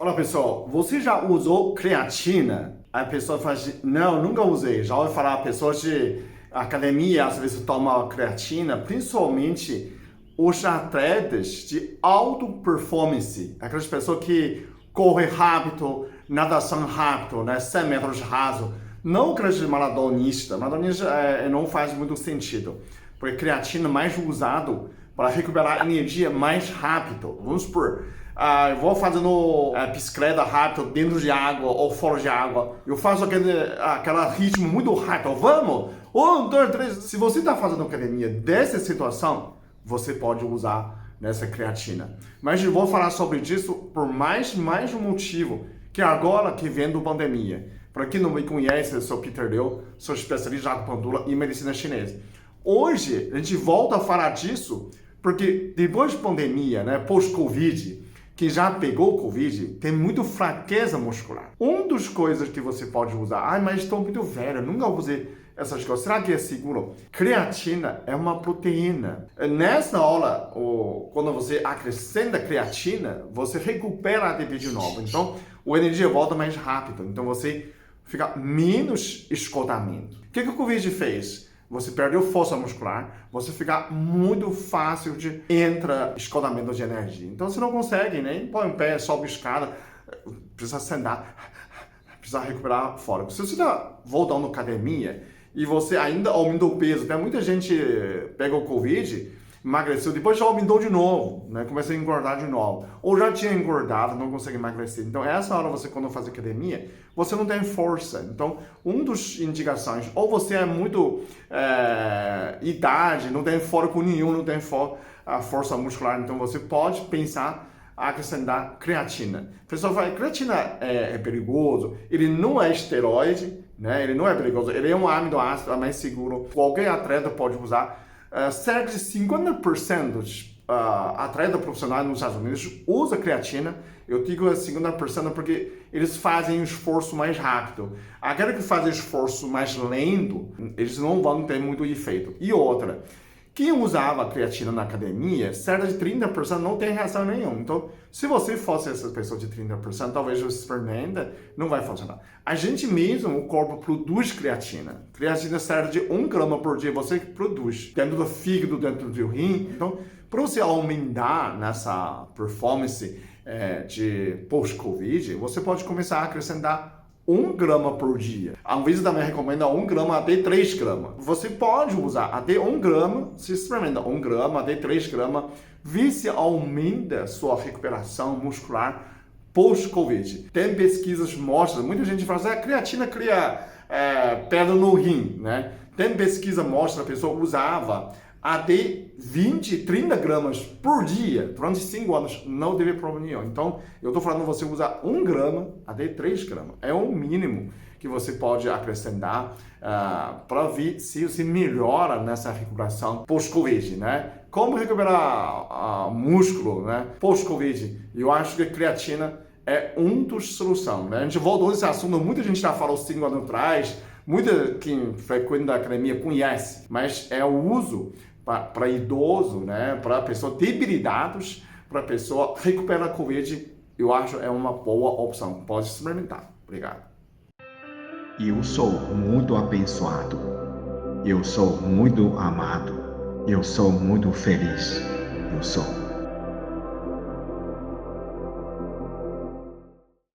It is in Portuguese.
Olá pessoal, você já usou creatina? A pessoa fala assim, não, nunca usei. Já ouvi falar pessoas de academia às vezes tomam creatina, principalmente os atletas de alta performance, aquelas pessoas que correm rápido, natação rápido, né, 100 metros raso, não aqueles maratonistas. Maratonista não faz muito sentido, porque creatina é mais usado para recuperar energia mais rápido. Vamos supor, eu vou fazendo bicicleta rápido dentro de água ou fora de água. Eu faço aquele ritmo muito rápido. Vamos! 1, 2, 3. Se você está fazendo academia dessa situação, você pode usar nessa creatina. Mas eu vou falar sobre isso por mais um motivo, que agora que vem da pandemia. Para quem não me conhece, eu sou Peter Liu, sou especialista em acupuntura e medicina chinesa. Hoje, a gente volta a falar disso, porque depois da pandemia, né, pós-Covid, quem já pegou Covid tem muito fraqueza muscular. Uma das coisas que você pode usar, mas estou muito velho, nunca usei essas coisas. Será que é seguro? Creatina é uma proteína. Nessa hora, quando você acrescenta creatina, você recupera a ATP de novo. Então, a energia volta mais rápido. Então, você fica menos esgotamento. O que o Covid fez? Você perdeu força muscular, você fica muito fácil de entrar esgotamento de energia. Então você não consegue nem põe o pé, sobe a escada, precisa sentar, precisa recuperar fora. Se você está voltando à academia e você ainda aumentou o peso, tem muita gente pega o Covid, emagreceu, depois já aumentou de novo, né? Começa a engordar de novo. Ou já tinha engordado, não consegue emagrecer. Então, essa hora você, quando faz academia, você não tem força. Então, uma das indicações, ou você é muito idade, não tem foco nenhum, não tem força muscular, então você pode pensar acrescentar creatina. O pessoal fala, creatina é perigoso, ele não é esteroide, né? Ele não é perigoso, ele é um aminoácido, é mais seguro, qualquer atleta pode usar. Cerca de 50% de atletas profissionais nos Estados Unidos usa creatina. Eu digo 50% porque eles fazem um esforço mais rápido. Aqueles que fazem esforço mais lento, eles não vão ter muito efeito. E outra, quem usava creatina na academia, cerca de 30% não tem reação nenhuma. Então, se você fosse essa pessoa de 30%, talvez você experimenta, não vai funcionar. A gente mesmo, o corpo produz creatina. Creatina cerca de 1 grama por dia, você produz. Dentro do fígado, dentro do rim. Então, para você aumentar nessa performance de pós-Covid, você pode começar a acrescentar 1 grama por dia. A Anvisa também recomenda 1 grama até 3 gramas. Você pode usar até 1 grama, se experimenta 1 grama até 3 gramas, vê se aumenta sua recuperação muscular pós-Covid. Tem pesquisas que mostram, muita gente fala assim, a creatina cria pedra no rim, né? Tem pesquisa que mostra, a pessoa usava até 20, 30 gramas por dia, durante 5 anos, não teve problema nenhum. Então, eu estou falando você usar 1 grama até 3 gramas. É o mínimo que você pode acrescentar para ver se você melhora nessa recuperação pós-Covid, né? Como recuperar músculo, né? Pós-Covid? Eu acho que a creatina é uma das soluções, né? A gente voltou a esse assunto, muita gente já falou 5 anos atrás, muita quem frequenta a academia conhece, mas é o uso para idoso, né, para pessoas debilitadas, para pessoa recuperar a Covid, eu acho é uma boa opção. Pode experimentar. Obrigado. Eu sou muito abençoado. Eu sou muito amado. Eu sou muito feliz. Eu sou.